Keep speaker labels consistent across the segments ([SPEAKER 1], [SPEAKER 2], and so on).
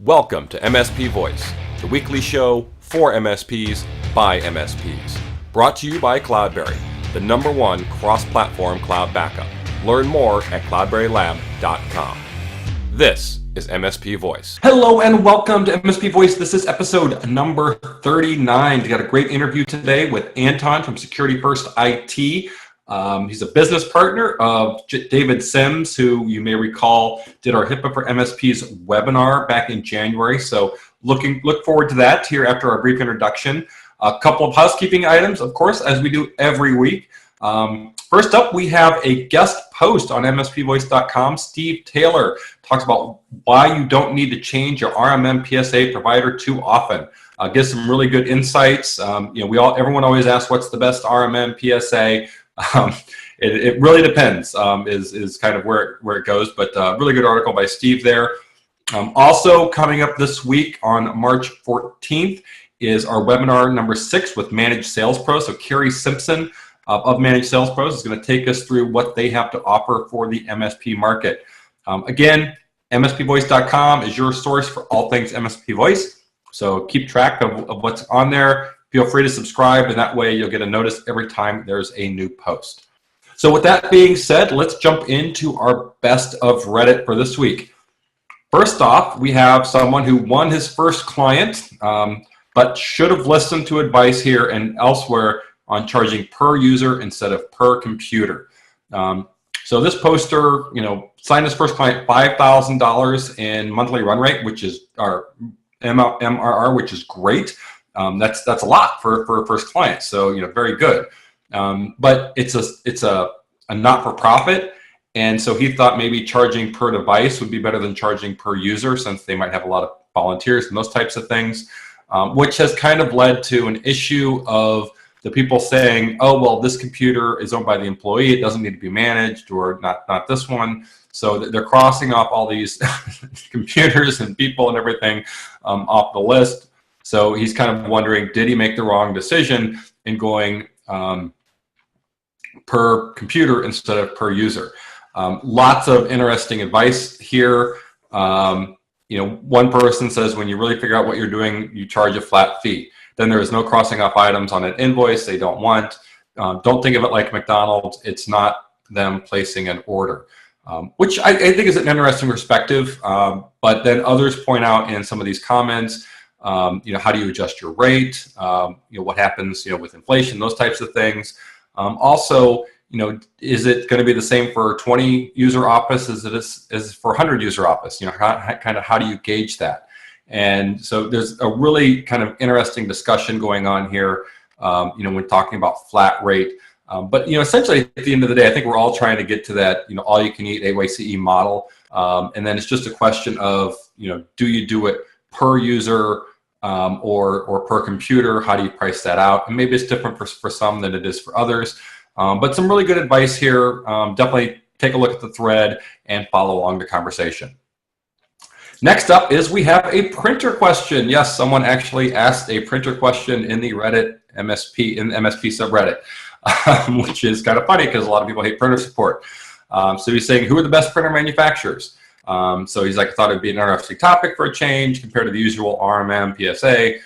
[SPEAKER 1] Welcome to MSP Voice, the weekly show for MSPs by MSPs. Brought to you by Cloudberry, the #1 cross-platform cloud backup. Learn more at cloudberrylab.com. This is MSP Voice. Hello and welcome to MSP Voice. This is episode number 39. We got a great interview today with Anton from Security First IT. He's a business partner of David Sims, who you may recall did our HIPAA for MSPs webinar back in January. So look forward to that here after our brief introduction. A couple of housekeeping items, of course, as we do every week. First up, we have a guest post on mspvoice.com. Steve Taylor talks about why you don't need to change your RMM PSA provider too often. Gives some really good insights. Everyone always asks what's the best RMM PSA. It really depends, is kind of where it goes, but really good article by Steve there. Also coming up this week on March 14th is our webinar number 6 with Managed Sales Pros. So Carrie Simpson of Managed Sales Pros is going to take us through what they have to offer for the MSP market. Again, mspvoice.com is your source for all things MSP Voice. So keep track of what's on there. Feel free to subscribe, and that way you'll get a notice every time there's a new post. So with that being said, let's jump into our best of Reddit for this week. First off, we have someone who won his first client, but should have listened to advice here and elsewhere on charging per user instead of per computer. So this poster, signed his first client $5,000 in monthly run rate, which is our MRR, which is great. That's a lot for a first client, so very good. But it's a not-for-profit, and so he thought maybe charging per device would be better than charging per user, since they might have a lot of volunteers and those types of things, which has kind of led to an issue of the people saying, oh, well, this computer is owned by the employee, it doesn't need to be managed, or not this one. So they're crossing off all these computers and people and everything off the list. So he's kind of wondering, did he make the wrong decision in going per computer instead of per user? Lots of interesting advice here. One person says, when you really figure out what you're doing, you charge a flat fee. Then there is no crossing off items on an invoice they don't want. Don't think of it like McDonald's. It's not them placing an order, which I think is an interesting perspective. But then others point out in some of these comments, how do you adjust your rate? What happens, with inflation, those types of things. Also, is it going to be the same for 20 user office as it is for 100 user office? How do you gauge that? And so there's a really kind of interesting discussion going on here, when talking about flat rate. But essentially at the end of the day, I think we're all trying to get to that, all you can eat AYCE model. And then it's just a question of, do you do it per user or per computer? How do you price that out? And maybe it's different for some than it is for others. But some really good advice here. Definitely take a look at the thread and follow along the conversation. Next up is we have a printer question. Yes, someone actually asked a printer question in the Reddit MSP subreddit, which is kind of funny because a lot of people hate printer support. So he's saying, who are the best printer manufacturers? So he's like, I thought it'd be an interesting topic for a change compared to the usual RMM, PSA.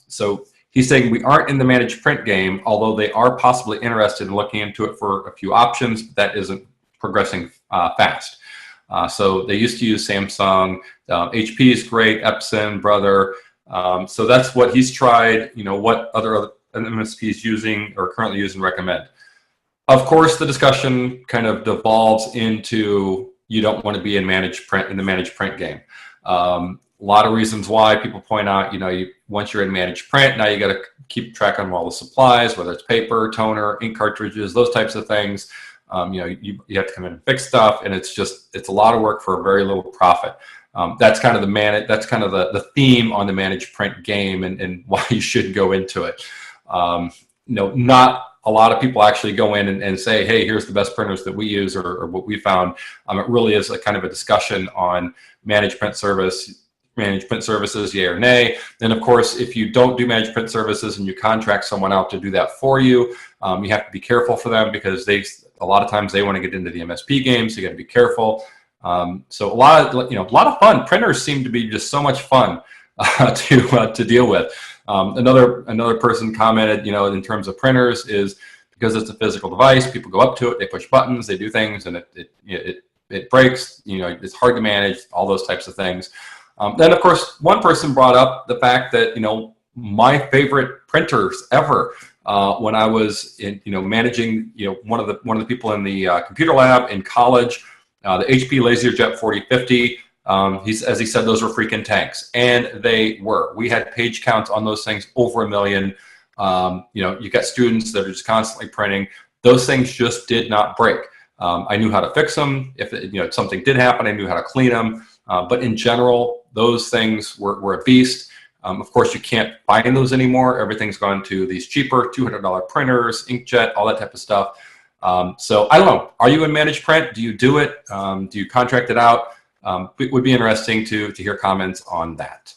[SPEAKER 1] So he's saying we aren't in the managed print game, although they are possibly interested in looking into it for a few options, but that isn't progressing fast. So they used to use Samsung, HP is great, Epson, Brother. So that's what he's tried, what other MSPs using or currently use and recommend. Of course, the discussion kind of devolves into you don't want to be in the managed print game. A lot of reasons why people point out, once you're in managed print, now you got to keep track on all the supplies, whether it's paper, toner, ink cartridges, those types of things. You have to come in and fix stuff, and it's a lot of work for a very little profit. That's kind of the theme on the managed print game and why you should go into it. Not a lot of people actually go in and say, hey, here's the best printers that we use or what we found. It really is a kind of a discussion on managed print services, yay or nay. Then, of course, if you don't do managed print services and you contract someone out to do that for you, you have to be careful for them because a lot of times they want to get into the MSP game, so you got to be careful. So a lot of fun. Printers seem to be just so much fun to deal with. Another person commented, in terms of printers, is because it's a physical device, people go up to it, they push buttons, they do things, and it breaks. It's hard to manage, all those types of things. Then of course, one person brought up the fact that my favorite printers ever, when I was managing one of the people in the computer lab in college, the HP LaserJet 4050. As he said, those were freaking tanks, and they were. We had page counts on those things over 1 million. You got students that are just constantly printing. Those things just did not break. I knew how to fix them. If something did happen, I knew how to clean them. But in general, those things were a beast. Of course, you can't find those anymore. Everything's gone to these cheaper $200 printers, inkjet, all that type of stuff. So I don't know. Are you in managed print? Do you do it? Do you contract it out? It would be interesting to hear comments on that.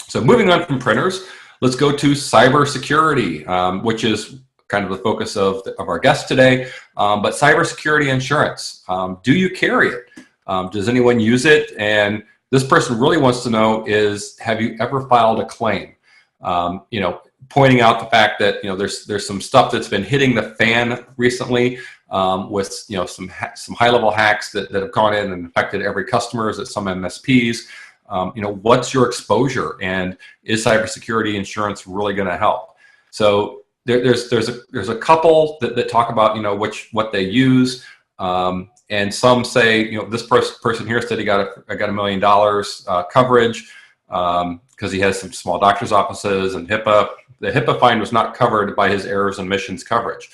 [SPEAKER 1] So moving on from printers, let's go to cybersecurity, which is kind of the focus of our guest today. But cybersecurity insurance, do you carry it? Does anyone use it? And this person really wants to know is, have you ever filed a claim? Pointing out the fact that there's some stuff that's been hitting the fan recently, with some high-level hacks that have gone in and affected every customer at some MSPs. What's your exposure, and is cybersecurity insurance really going to help? So there's a couple that talk about what they use, and some say this person here said I got $1 million coverage because he has some small doctor's offices, and HIPAA. The HIPAA fine was not covered by his errors and omissions coverage.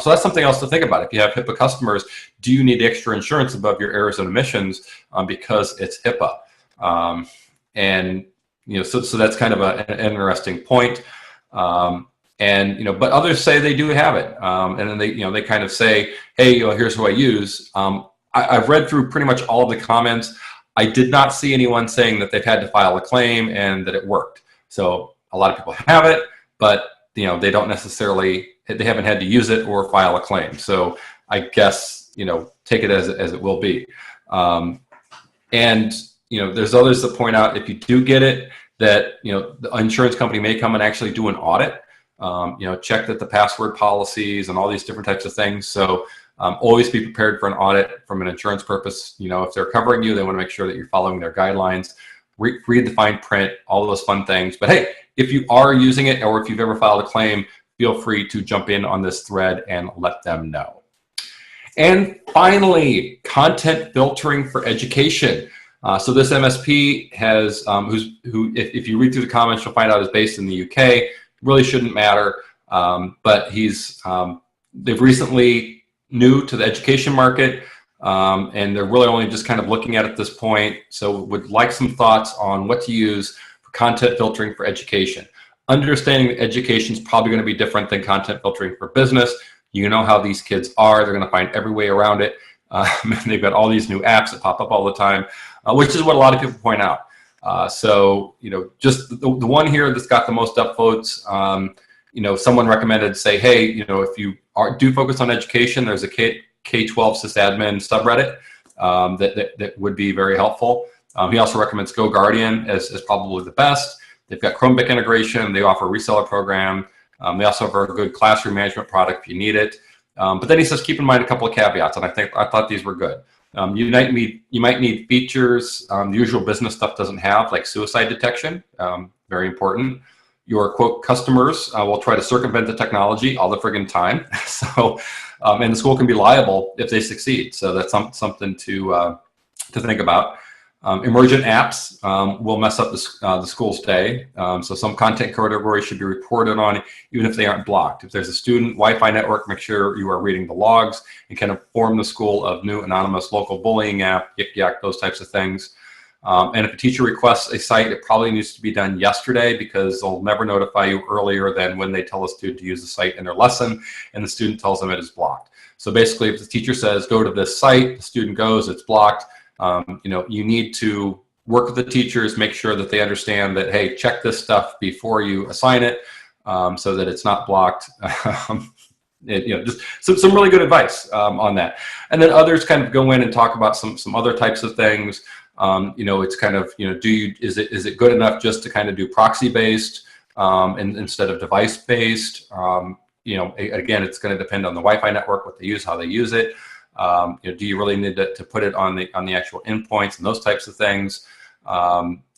[SPEAKER 1] So that's something else to think about. If you have HIPAA customers, do you need extra insurance above your errors and omissions because it's HIPAA? So that's kind of an interesting point. But others say they do have it, and then they kind of say, hey, here's who I use. I've read through pretty much all of the comments. I did not see anyone saying that they've had to file a claim and that it worked. So a lot of people have it, but they don't necessarily, they haven't had to use it or file a claim. So I guess take it as it will be. There's others that point out if you do get it, that the insurance company may come and actually do an audit. Check that the password policies and all these different types of things. So always be prepared for an audit from an insurance purpose. If they're covering you, they want to make sure that you're following their guidelines. Read the fine print, all those fun things. But hey, if you are using it, or if you've ever filed a claim, feel free to jump in on this thread and let them know. And finally, content filtering for education. So this MSP has, if you read through the comments, you'll find out is based in the UK. Really shouldn't matter, but they've recently new to the education market, and they're really only just kind of looking at it at this point. So would like some thoughts on what to use for content filtering for education. Understanding that education is probably going to be different than content filtering for business. You know how these kids are. They're going to find every way around it. They've got all these new apps that pop up all the time, which is what a lot of people point out. Just the one here that's got the most upvotes, someone recommended, say, hey, if you do focus on education, there's a K-12 sysadmin subreddit that would be very helpful. He also recommends GoGuardian as probably the best. They've got Chromebook integration. They offer a reseller program. They also have a good classroom management product if you need it. But then he says, keep in mind a couple of caveats, and I thought these were good. You might need features the usual business stuff doesn't have, like suicide detection, very important. Your quote customers will try to circumvent the technology all the friggin' time. So, and the school can be liable if they succeed. So that's something to think about. Emergent apps will mess up the school's day. So some content categories should be reported on, even if they aren't blocked. If there's a student Wi-Fi network, make sure you are reading the logs and can inform the school of new anonymous local bullying app, yik yak, those types of things. And if a teacher requests a site, it probably needs to be done yesterday, because they'll never notify you earlier than when they tell a student to use the site in their lesson and the student tells them it is blocked. So basically, if the teacher says, go to this site, the student goes, it's blocked. You need to work with the teachers, make sure that they understand that, hey, check this stuff before you assign it, so that it's not blocked. Just some really good advice on that. And then others kind of go in and talk about some other types of things. It's kind of, is it good enough just to kind of do proxy based and instead of device based? Again, it's going to depend on the Wi-Fi network, what they use, how they use it. Do you really need to put it on the actual endpoints and those types of things?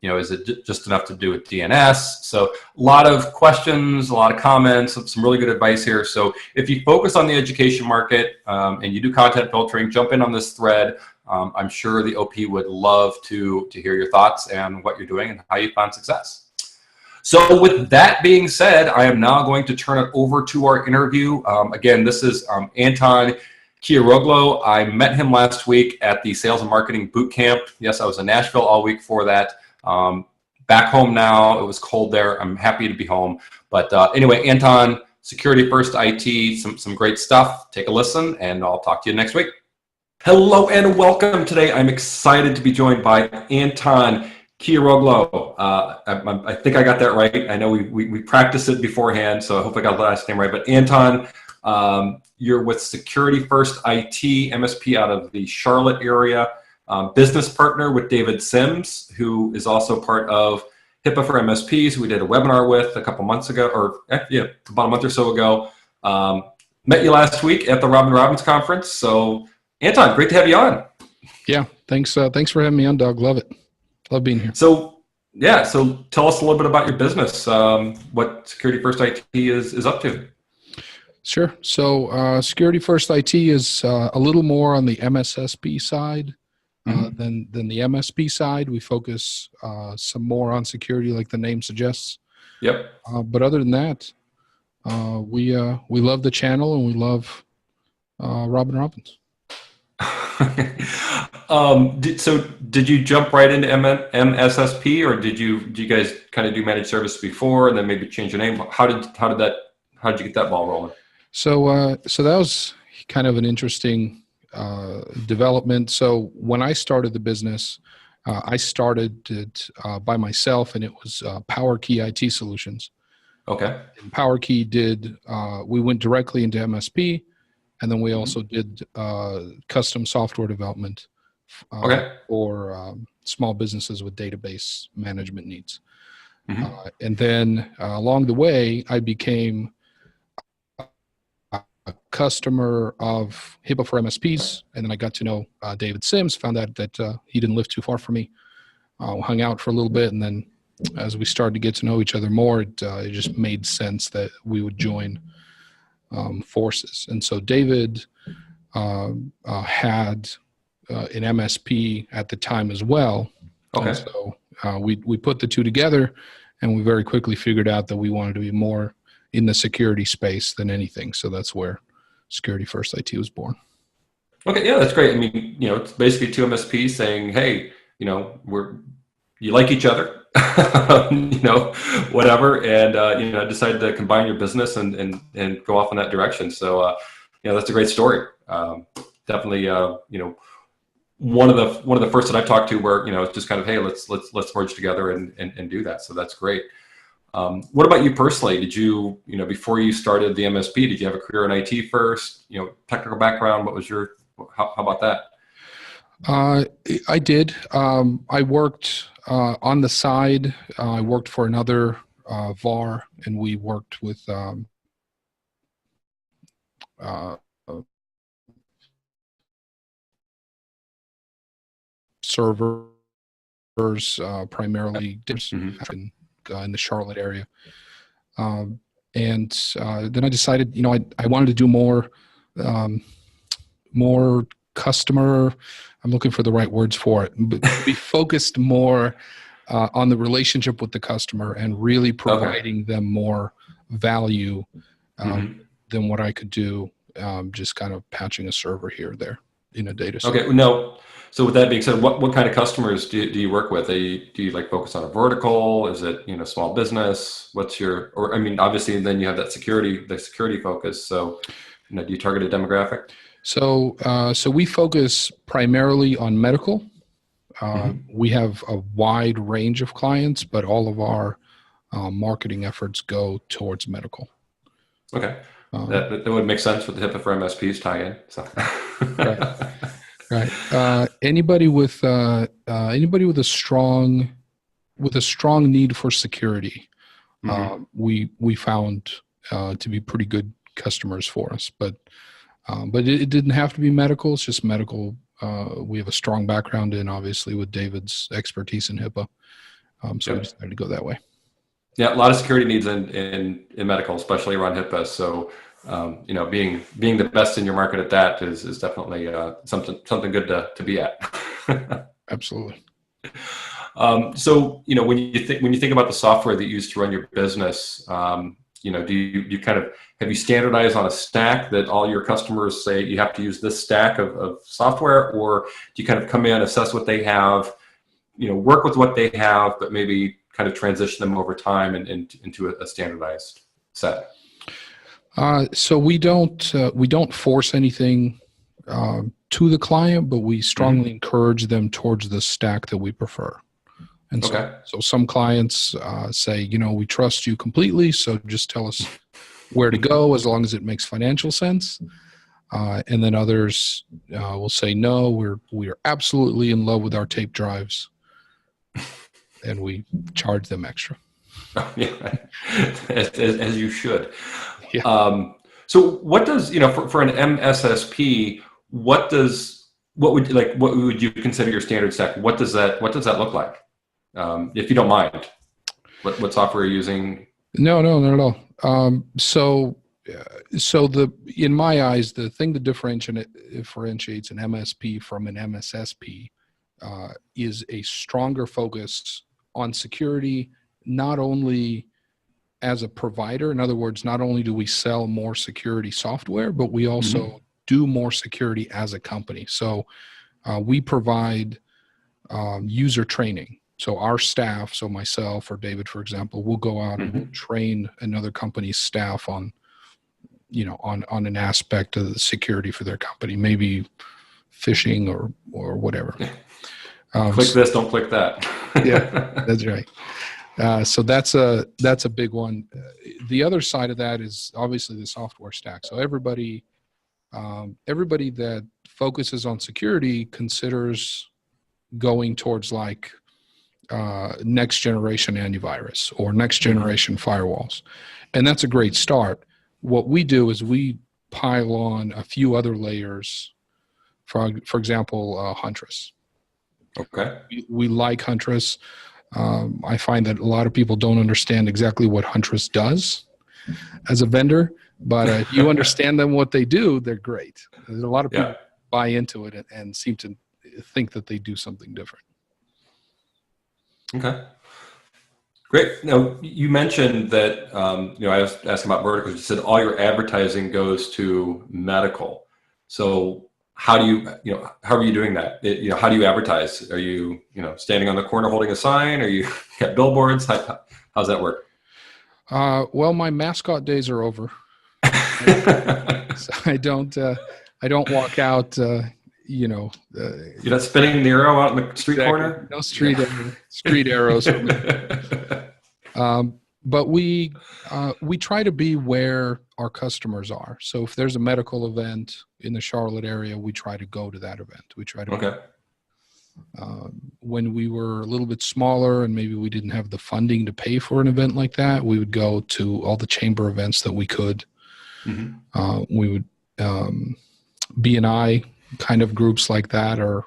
[SPEAKER 1] Is it just enough to do with DNS? So a lot of questions, a lot of comments, some really good advice here. So if you focus on the education market and you do content filtering, jump in on this thread. I'm sure the OP would love to hear your thoughts and what you're doing and how you found success. So with that being said, I am now going to turn it over to our interview. Again, this is Anton Kioroglo. I met him last week at the Sales and Marketing Bootcamp. Yes, I was in Nashville all week for that. Back home now. It was cold there. I'm happy to be home. But anyway, Anton, Security First IT, some great stuff. Take a listen, and I'll talk to you next week. Hello and welcome. Today, I'm excited to be joined by Anton Kioroglo. I think I got that right. I know we practiced it beforehand, so I hope I got the last name right. But Anton, you're with Security First IT, MSP out of the Charlotte area, business partner with David Sims, who is also part of HIPAA for MSPs, who we did a webinar with a couple months ago, or about a month or so ago. Met you last week at the Robin Robbins conference. So Anton, great to have you on.
[SPEAKER 2] Yeah, thanks for having me on, Doug. Love it. Love being here.
[SPEAKER 1] So tell us a little bit about your business, what Security First IT is up to.
[SPEAKER 2] Sure. So Security First IT is a little more on the MSSP side than the MSP side. We focus some more on security, like the name suggests.
[SPEAKER 1] Yep.
[SPEAKER 2] But other than that, we love the channel and we love Robin Robbins.
[SPEAKER 1] So did you jump right into MSSP, or did you guys kind of do managed service before and then maybe change your name? How did you get that ball rolling? So
[SPEAKER 2] that was kind of an interesting development. So when I started the business, I started it by myself, and it was PowerKey IT Solutions.
[SPEAKER 1] Okay.
[SPEAKER 2] And PowerKey we went directly into MSP, and then we also did custom software development for small businesses with database management needs. And then along the way, I became a customer of HIPAA for MSPs, and then I got to know David Sims, found out that he didn't live too far from me, hung out for a little bit, and then as we started to get to know each other more, it just made sense that we would join forces. And so David had an MSP at the time as well.
[SPEAKER 1] Okay.
[SPEAKER 2] And so we put the two together, and we very quickly figured out that we wanted to be more in the security space than anything. So that's where Security First IT was born.
[SPEAKER 1] Okay, yeah, that's great. I mean, it's basically two MSPs saying, hey, you like each other, whatever, and decided to combine your business and go off in that direction. So that's a great story. Definitely, one of the first that I've talked to where it's just kind of, hey, let's merge together and do that. So that's great. What about you personally? Did you before you started the MSP, did you have a career in IT first? Technical background. What was how about that?
[SPEAKER 2] I did. I worked on the side. I worked for another VAR, and we worked with servers, primarily in the Charlotte area. And then I decided, I wanted to do more customer, I'm looking for the right words for it, but be focused more on the relationship with the customer and really providing them more value than what I could do just kind of patching a server here or there in a data center.
[SPEAKER 1] Okay, no. So with that being said, what kind of customers do you work with? Do you focus on a vertical? Is it small business? Obviously then you have that security focus. So do you target a demographic?
[SPEAKER 2] So we focus primarily on medical. We have a wide range of clients, but all of our marketing efforts go towards medical.
[SPEAKER 1] Okay. That would make sense with the HIPAA for MSPs tie-in. So.
[SPEAKER 2] Right. Anybody with a strong need for security, we found to be pretty good customers for us. But it didn't have to be medical. It's just medical. We have a strong background in, obviously, with David's expertise in HIPAA. So we decided to go that way.
[SPEAKER 1] Yeah, a lot of security needs in medical, especially around HIPAA. So, being the best in your market at that is definitely something good to be at.
[SPEAKER 2] Absolutely.
[SPEAKER 1] So, when you think about the software that you use to run your business, do you kind of, have you standardized on a stack that all your customers say you have to use this stack of software, or do you kind of come in, assess what they have, work with what they have, but maybe kind of transition them over time and into a standardized set?
[SPEAKER 2] So we don't force anything to the client, but we strongly encourage them towards the stack that we prefer. And so some clients say, we trust you completely, so just tell us where to go as long as it makes financial sense. And then others will say, no, we are absolutely in love with our tape drives, and we charge them extra.
[SPEAKER 1] Yeah, as you should.
[SPEAKER 2] Yeah.
[SPEAKER 1] So what does, for an MSSP, what would you consider your standard stack? What does that look like? If you don't mind, what software are you using?
[SPEAKER 2] No, not at all. So in my eyes, the thing that differentiates an MSP from an MSSP is a stronger focus on security, not only as a provider. In other words, not only do we sell more security software, but we also do more security as a company. So we provide user training. So our staff, so myself or David, for example, will go out and we'll train another company's staff on an aspect of the security for their company, maybe phishing or whatever.
[SPEAKER 1] Click this, don't click that.
[SPEAKER 2] Yeah, that's right. So that's a big one. The other side of that is obviously the software stack. So everybody that focuses on security considers going towards like next generation antivirus or next generation firewalls, and that's a great start. What we do is we pile on a few other layers. For example, Huntress.
[SPEAKER 1] Okay.
[SPEAKER 2] We like Huntress. I find that a lot of people don't understand exactly what Huntress does as a vendor, but if you understand them, what they do, they're great. There's a lot of people buy into it and seem to think that they do something different.
[SPEAKER 1] Okay. Great. Now, you mentioned that, I was asking about verticals. You said all your advertising goes to medical. So how are you doing that? How do you advertise? Are you, standing on the corner holding a sign? Are you got billboards? How's that work?
[SPEAKER 2] Well, my mascot days are over. So I don't walk out, you're
[SPEAKER 1] not spinning the arrow out in the street corner?
[SPEAKER 2] No street arrows. But we try to be where our customers are. So if there's a medical event in the Charlotte area, we try to go to that event. We try to. When we were a little bit smaller and maybe we didn't have the funding to pay for an event like that, we would go to all the chamber events that we could. We would B&I kind of groups like that are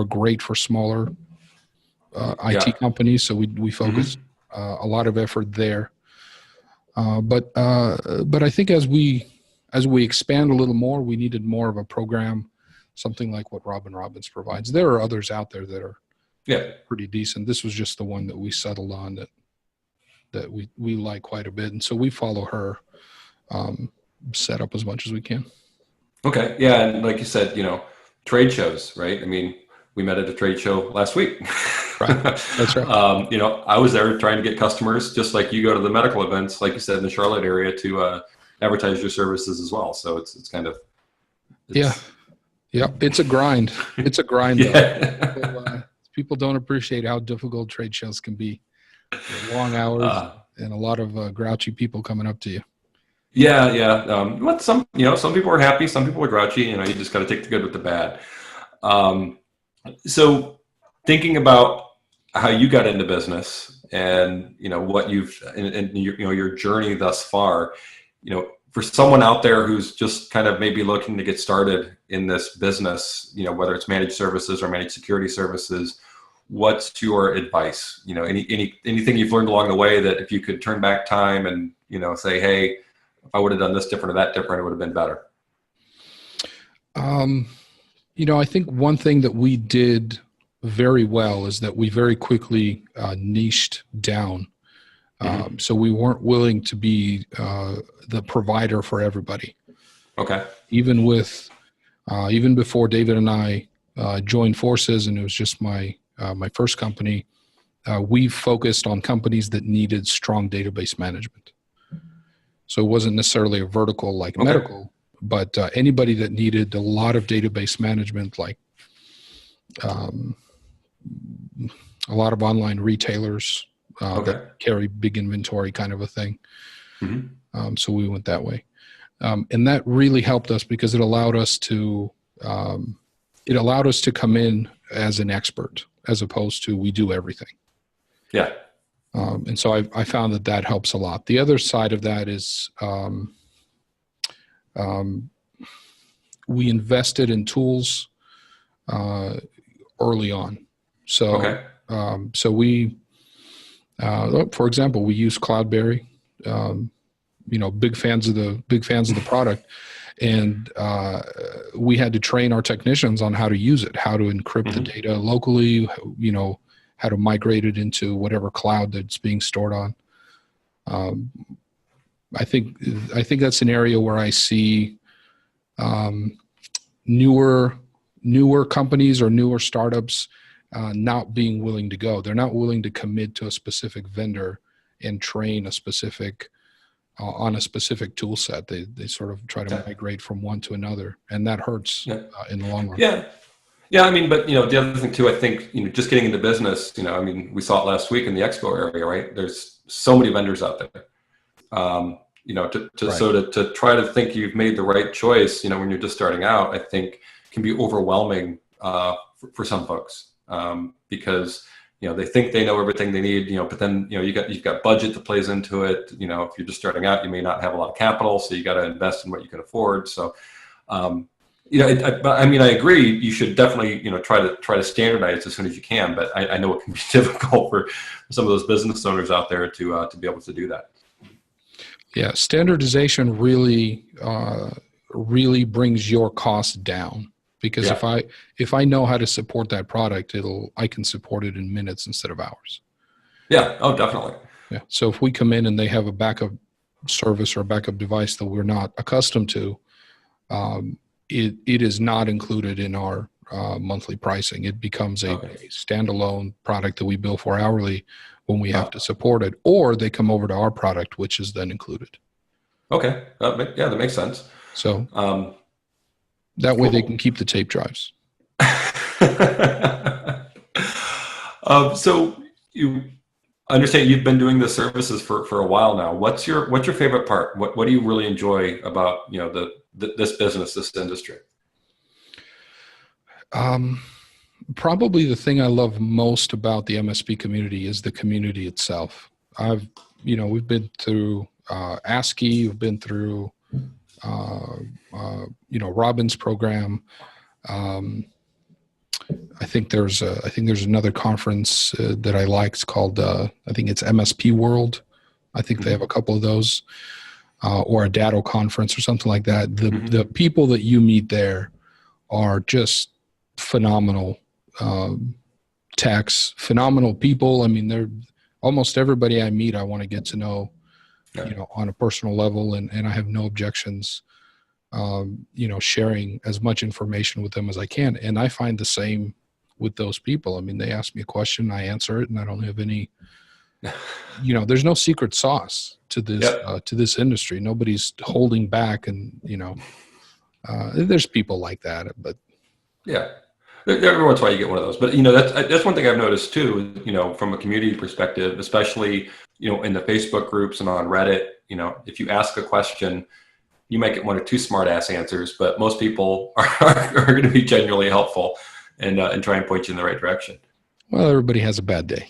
[SPEAKER 2] great for smaller IT companies. So we focus a lot of effort there. But I think as we expand a little more, we needed more of a program, something like what Robin Robbins provides. There are others out there that are pretty decent. This was just the one that we settled on that we like quite a bit. And so we follow her setup as much as we can.
[SPEAKER 1] Okay. Yeah. And like you said, trade shows, right? I mean, we met at a trade show last week.
[SPEAKER 2] Right. That's right.
[SPEAKER 1] I was there trying to get customers, just like you go to the medical events, like you said, in the Charlotte area to advertise your services as well. So it's kind of.
[SPEAKER 2] Yeah. It's a grind. It's a grind. People don't appreciate how difficult trade shows can be. Long hours and a lot of grouchy people coming up to you.
[SPEAKER 1] Yeah, yeah. But some, some people are happy, some people are grouchy. You just got to take the good with the bad. Um, so thinking about how you got into business and, what you've, and your journey thus far, for someone out there who's just kind of maybe looking to get started in this business, whether it's managed services or managed security services, what's your advice? Anything you've learned along the way that if you could turn back time and, say, hey, if I would have done this different or that different, it would have been better.
[SPEAKER 2] I think one thing that we did very well is that we very quickly niched down. So we weren't willing to be the provider for everybody.
[SPEAKER 1] Okay.
[SPEAKER 2] Even before David and I joined forces, and it was just my first company, we focused on companies that needed strong database management. So it wasn't necessarily a vertical like medical, but anybody that needed a lot of database management, like a lot of online retailers that carry big inventory, kind of a thing. So we went that way, and that really helped us because it allowed us to come in as an expert as opposed to we do everything.
[SPEAKER 1] Yeah.
[SPEAKER 2] And so I found that helps a lot. The other side of that is we invested in tools early on. So so we, for example, we use Cloudberry. Big fans of the product, and we had to train our technicians on how to use it, how to encrypt the data locally. How to migrate it into whatever cloud that's being stored on. I think that's an area where I see newer companies or newer startups not being willing to go. They're not willing to commit to a specific vendor and train on a specific tool set. They sort of try to migrate from one to another, and that hurts in the long run.
[SPEAKER 1] Yeah. Yeah, but the other thing too, I think, just getting into business, we saw it last week in the expo area, right? There's so many vendors out there. To try to think you've made the right choice, when you're just starting out, I think can be overwhelming for some folks because they think they know everything they need, but then you've got budget that plays into it. If you're just starting out, you may not have a lot of capital, so you got to invest in what you can afford. So. I agree. You should definitely, try to standardize as soon as you can. But I know it can be difficult for some of those business owners out there to be able to do that.
[SPEAKER 2] Yeah, standardization really brings your cost down because if I know how to support that product, I can support it in minutes instead of hours.
[SPEAKER 1] Yeah. Oh, definitely.
[SPEAKER 2] Yeah. So if we come in and they have a backup service or a backup device that we're not accustomed to. It is not included in our monthly pricing. It becomes a standalone product that we bill for hourly when we have to support it, or they come over to our product, which is then included. Okay.
[SPEAKER 1] That makes sense.
[SPEAKER 2] So that way they can keep the tape drives.
[SPEAKER 1] So you understand you've been doing the services for a while now. What's your favorite part? What do you really enjoy about this business, this industry?
[SPEAKER 2] Probably the thing I love most about the MSP community is the community itself. We've been through ASCII, we've been through Robin's program. I think there's another conference that I like. It's called I think it's MSP World. I think they have a couple of those. Or a Datto conference or something like that. The people that you meet there are just phenomenal techs, phenomenal people. They're almost everybody I meet, I want to get to know, on a personal level, and I have no objections, sharing as much information with them as I can. And I find the same with those people. They ask me a question, I answer it, and I don't have any. There's no secret sauce to this industry. Nobody's holding back, and there's people like that, but
[SPEAKER 1] every once in a while you get one of those. But that's one thing I've noticed too. From a community perspective, especially in the Facebook groups and on Reddit, you know, if you ask a question, you might get one or two smart ass answers, but most people are going to be genuinely helpful and try and point you in the right direction.
[SPEAKER 2] Well, everybody has a bad day.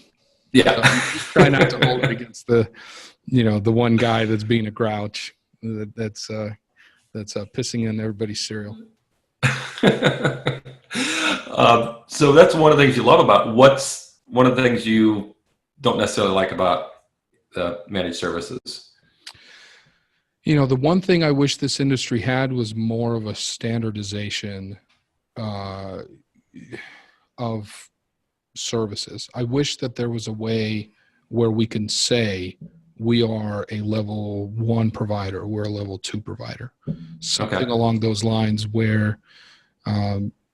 [SPEAKER 1] Yeah.
[SPEAKER 2] So just try not to hold it against the, you know, the one guy that's being a grouch that's pissing in everybody's cereal.
[SPEAKER 1] So that's one of the things you love about. What's one of the things you don't necessarily like about managed services?
[SPEAKER 2] You know, the one thing I wish this industry had was more of a standardization of services. I wish that there was a way where we can say we are a level 1 provider, we're a level 2 provider, something along those lines where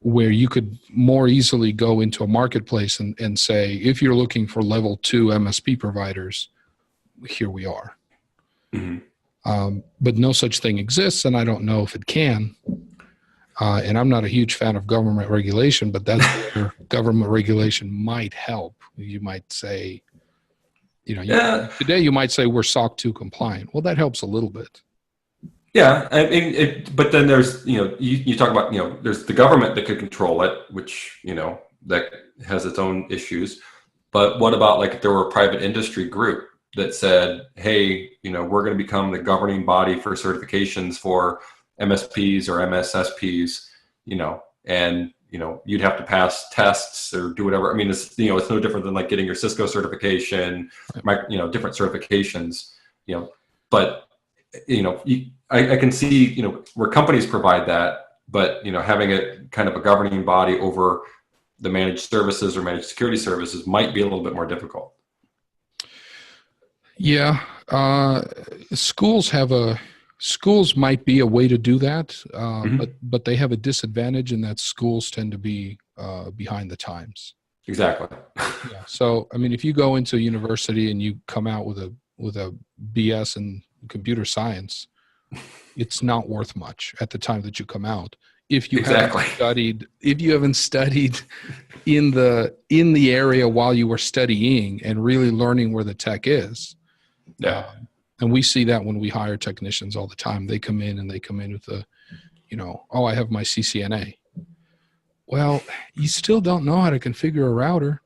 [SPEAKER 2] you could more easily go into a marketplace and say, if you're looking for level 2 MSP providers, here we are. Mm-hmm. But no such thing exists, and I don't know if it can. And I'm not a huge fan of government regulation, but that's where government regulation might help. You might say, you know, today you might say we're SOC 2 compliant. Well, that helps a little bit.
[SPEAKER 1] Yeah, I mean, but then there's, you know, you talk about, you know, there's the government that could control it, which, you know, that has its own issues. But what about like if there were a private industry group that said, hey, you know, we're going to become the governing body for certifications for MSPs or MSSPs, you know, and, you know, you'd have to pass tests or do whatever. I mean, it's, you know, it's no different than like getting your Cisco certification, you know, different certifications, you know, but, you know, I can see, you know, where companies provide that, but, you know, having it kind of a governing body over the managed services or managed security services might be a little bit more difficult.
[SPEAKER 2] Yeah. Schools might be a way to do that, mm-hmm. but they have a disadvantage in that schools tend to be behind the times.
[SPEAKER 1] Exactly.
[SPEAKER 2] Yeah. So, I mean, if you go into a university and you come out with a BS in computer science, it's not worth much at the time that you come out. If you haven't studied in the area while you were studying and really learning where the tech is.
[SPEAKER 1] Yeah.
[SPEAKER 2] And we see that when we hire technicians all the time. They come in with the, you know, oh, I have my CCNA. Well, you still don't know how to configure a router.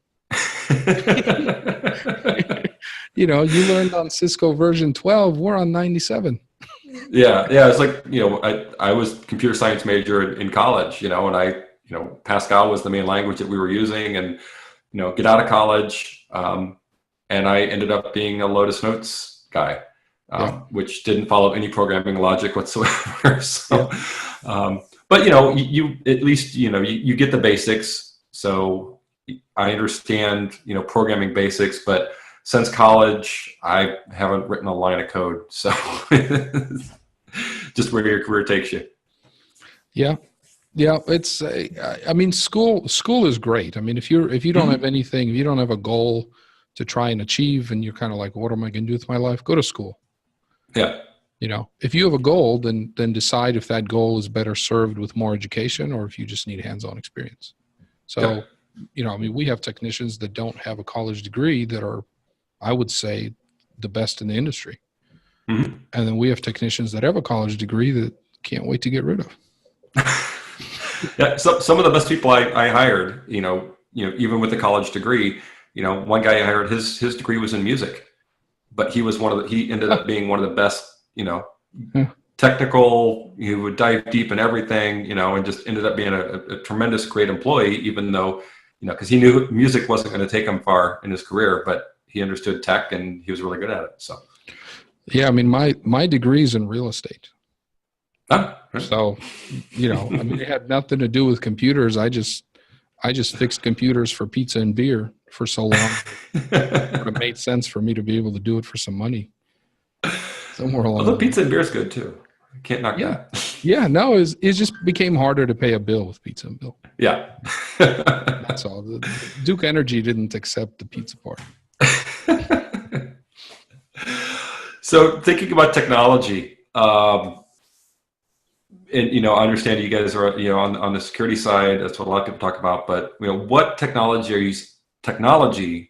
[SPEAKER 2] You know, you learned on Cisco version 12, we're on 97.
[SPEAKER 1] Yeah. It's like, you know, I was computer science major in college, you know, and you know, Pascal was the main language that we were using, and, you know, get out of college. And I ended up being a Lotus Notes guy. Which didn't follow any programming logic whatsoever. So, but you know, you at least, you know, you get the basics. So I understand, you know, programming basics, but since college, I haven't written a line of code. So just where your career takes you. Yeah.
[SPEAKER 2] Yeah. It's, I mean, school is great. I mean, if you don't have anything, if you don't have a goal to try and achieve, and you're kind of like, what am I going to do with my life? Go to school.
[SPEAKER 1] Yeah.
[SPEAKER 2] You know, if you have a goal, then decide if that goal is better served with more education or if you just need hands-on experience. So, you know, I mean, we have technicians that don't have a college degree that are, I would say, the best in the industry. Mm-hmm. And then we have technicians that have a college degree that can't wait to get rid of.
[SPEAKER 1] Yeah. So some of the best people I hired, you know, even with a college degree, you know, one guy I hired, his degree was in music. But he ended up being one of the best, you know, technical, he would dive deep in everything, you know, and just ended up being a tremendous, great employee, even though, you know, because he knew music wasn't going to take him far in his career, but he understood tech and he was really good at it. So,
[SPEAKER 2] yeah, I mean, my degree is in real estate. So, you know, I mean, it had nothing to do with computers. I just fixed computers for pizza and beer for so long. It made sense for me to be able to do it for some money. Somewhere along.
[SPEAKER 1] Although pizza and beer is good too. Can't knock that.
[SPEAKER 2] Yeah, no, it just became harder to pay a bill with pizza and bill.
[SPEAKER 1] Yeah.
[SPEAKER 2] That's all. Duke Energy didn't accept the pizza part.
[SPEAKER 1] So thinking about technology, and, you know, I understand you guys are, you know, on the security side, that's what a lot of people talk about, but, you know, what technology,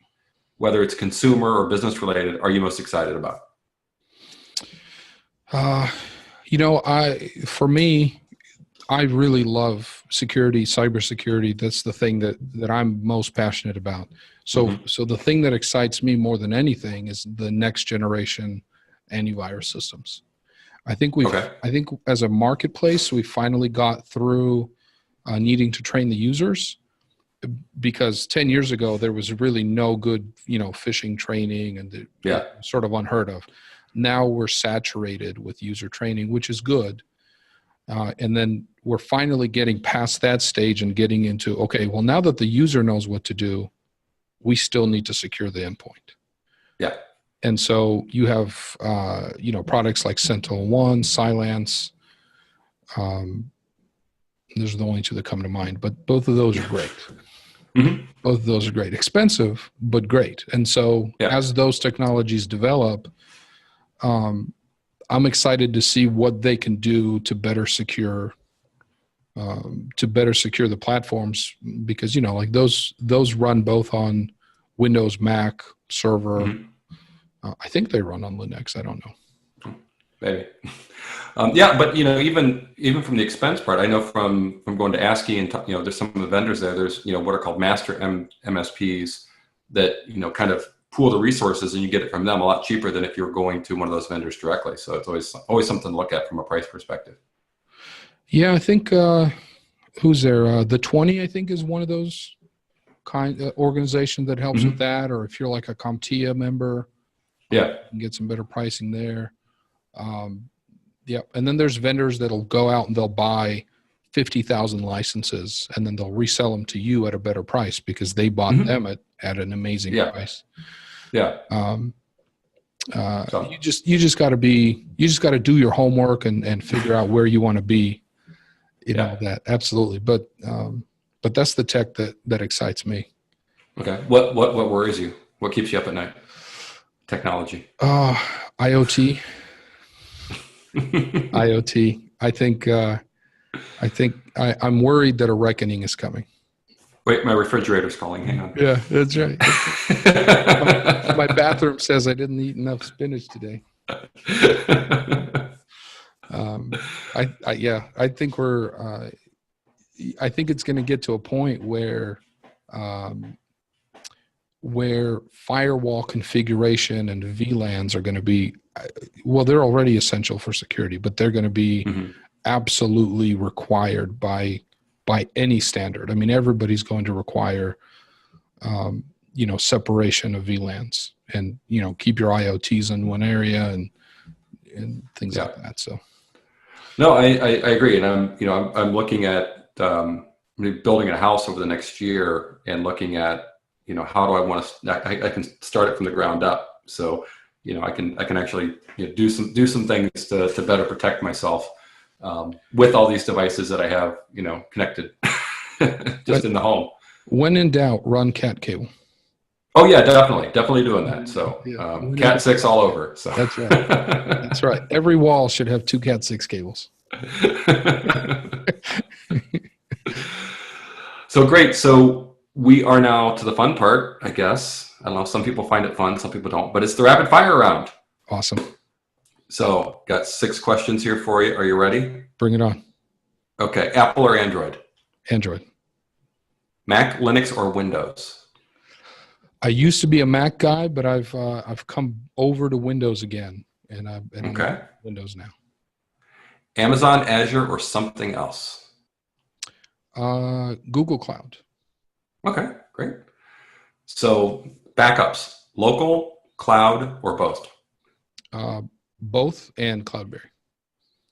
[SPEAKER 1] whether it's consumer or business related, are you most excited about?
[SPEAKER 2] You know, for me, I really love security, cybersecurity. That's the thing that I'm most passionate about. So,
[SPEAKER 1] Mm-hmm.
[SPEAKER 2] so the thing that excites me more than anything is the next generation antivirus systems.
[SPEAKER 1] Okay.
[SPEAKER 2] I think as a marketplace, we finally got through needing to train the users, because 10 years ago there was really no good, phishing training, and
[SPEAKER 1] Yeah.
[SPEAKER 2] sort of unheard of. Now we're saturated with user training, which is good. And then we're finally getting past that stage and getting into, okay, well, now that the user knows what to do, we still need to secure the endpoint.
[SPEAKER 1] Yeah.
[SPEAKER 2] And so you have, products like SentinelOne, Cylance. Those are the only two that come to mind, but both of those are great.
[SPEAKER 1] Mm-hmm.
[SPEAKER 2] Both of those are great. Expensive, but great. And so as those technologies develop, I'm excited to see what they can do to better secure the platforms, because like those run both on Windows, Mac, server.
[SPEAKER 1] Mm-hmm.
[SPEAKER 2] I think they run on Linux. I don't know.
[SPEAKER 1] Maybe. Yeah, but even from the expense part, I know from going to ASCII and there's some of the vendors there. There's what are called master MSPs that kind of pool the resources, and you get it from them a lot cheaper than if you're going to one of those vendors directly. So it's always something to look at from a price perspective.
[SPEAKER 2] Yeah, I think who's there? The 20, I think, is one of those kind of organizations that helps with that. Or if you're like a CompTIA member, you can get some better pricing there. And then there's vendors that'll go out and they'll buy 50,000 licenses, and then they'll resell them to you at a better price because they bought them at an amazing price.
[SPEAKER 1] Yeah.
[SPEAKER 2] You just got to do your homework and figure out where you want to be. That absolutely. But that's the tech that excites me. Okay.
[SPEAKER 1] What worries you? What keeps you up at night? Technology.
[SPEAKER 2] IoT. IoT. I think I'm worried that a reckoning is coming.
[SPEAKER 1] Wait, my refrigerator's calling. Hang on.
[SPEAKER 2] Yeah, that's right. My bathroom says I didn't eat enough spinach today. I think it's going to get to a point where firewall configuration and VLANs are going to be, well, they're already essential for security, but they're going to be absolutely required by any standard. I mean, everybody's going to require, separation of VLANs, and, keep your IoTs in one area and things like that. So.
[SPEAKER 1] No, I agree. And I'm looking at building a house over the next year and looking at, how do I want to, I can start it from the ground up. So, I can actually do some things to better protect myself with all these devices that I have, connected just in the home.
[SPEAKER 2] When in doubt, run cat cable.
[SPEAKER 1] Oh yeah, definitely doing that. So Cat 6 all over. So
[SPEAKER 2] that's right. That's right. Every wall should have 2 Cat 6 cables.
[SPEAKER 1] So great. So we are now to the fun part, I guess. I don't know. Some people find it fun, some people don't. But it's the rapid fire round.
[SPEAKER 2] Awesome.
[SPEAKER 1] So got 6 questions here for you. Are you ready?
[SPEAKER 2] Bring it on.
[SPEAKER 1] Okay. Apple or Android?
[SPEAKER 2] Android. Mac,
[SPEAKER 1] Linux, or Windows?
[SPEAKER 2] I used to be a Mac guy, but I've come over to Windows again, and I'm Windows now.
[SPEAKER 1] Amazon, Azure, or something else?
[SPEAKER 2] Google Cloud.
[SPEAKER 1] Okay, great. So backups, local, cloud, or both?
[SPEAKER 2] Both, and CloudBerry.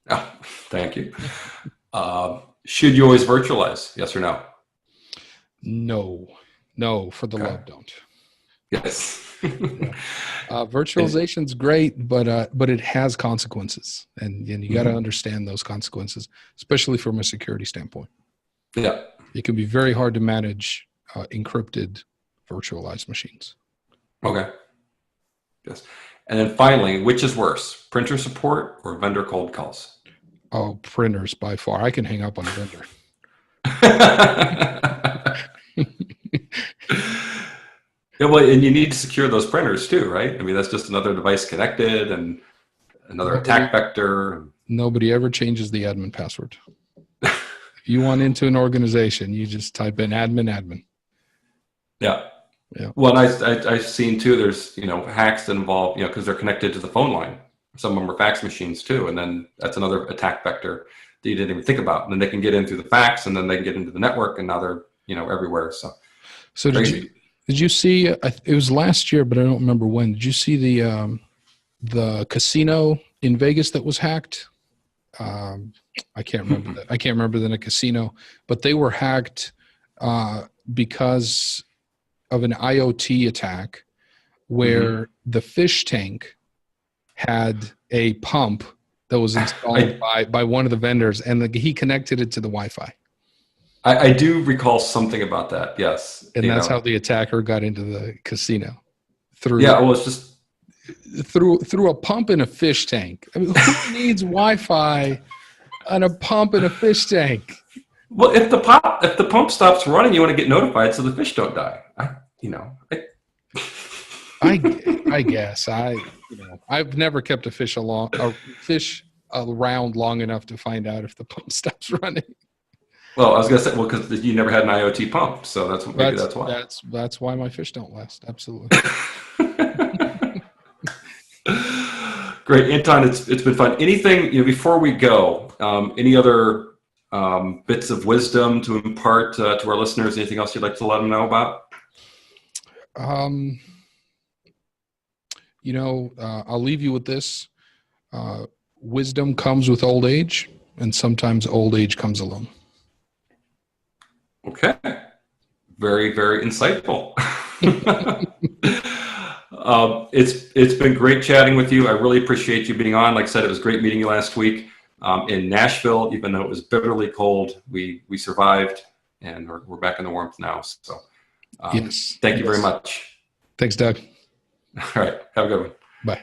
[SPEAKER 1] Oh, thank you. Should you always virtualize? Yes or no?
[SPEAKER 2] No, for the love, don't.
[SPEAKER 1] Yes.
[SPEAKER 2] Virtualization's great, but it has consequences, and you got to understand those consequences, especially from a security standpoint.
[SPEAKER 1] Yeah.
[SPEAKER 2] It can be very hard to manage encrypted virtualized machines.
[SPEAKER 1] Okay. Yes. And then finally, which is worse, printer support or vendor cold calls?
[SPEAKER 2] Oh, printers by far. I can hang up on a vendor.
[SPEAKER 1] Yeah, well, and you need to secure those printers too, right? I mean, that's just another device connected, and another attack vector.
[SPEAKER 2] Nobody ever changes the admin password. If you want into an organization, you just type in admin.
[SPEAKER 1] Yeah.
[SPEAKER 2] Yeah.
[SPEAKER 1] Well, and I've seen too, there's, hacks that involve, because they're connected to the phone line. Some of them are fax machines too. And then that's another attack vector that you didn't even think about. And then they can get in through the fax, and then they can get into the network, and now they're, everywhere. So
[SPEAKER 2] did you see, it was last year, but I don't remember when, did you see the casino in Vegas that was hacked? I can't remember that. I can't remember the casino, but they were hacked because of an IoT attack where the fish tank had a pump that was installed by one of the vendors, and he connected it to the Wi-Fi.
[SPEAKER 1] I do recall something about that. Yes.
[SPEAKER 2] And that's how the attacker got into the casino
[SPEAKER 1] it's just
[SPEAKER 2] through a pump in a fish tank. I mean, who needs Wi-Fi on a pump in a fish tank?
[SPEAKER 1] Well, if the pump stops running, you want to get notified so the fish don't die.
[SPEAKER 2] I guess I've never kept a fish around long enough to find out if the pump stops running.
[SPEAKER 1] Well, I was gonna say, because you never had an IoT pump, so that's why.
[SPEAKER 2] That's why my fish don't last. Absolutely.
[SPEAKER 1] Great, Anton. It's been fun. Anything before we go? Any other bits of wisdom to impart to our listeners? Anything else you'd like to let them know about?
[SPEAKER 2] I'll leave you with this. Wisdom comes with old age, and sometimes old age comes alone.
[SPEAKER 1] Okay. Very, very insightful. It's been great chatting with you. I really appreciate you being on. Like I said, it was great meeting you last week in Nashville. Even though it was bitterly cold, we survived, and we're back in the warmth now. So
[SPEAKER 2] yes.
[SPEAKER 1] Thank you very much.
[SPEAKER 2] Thanks, Doug.
[SPEAKER 1] All right. Have a good one.
[SPEAKER 2] Bye.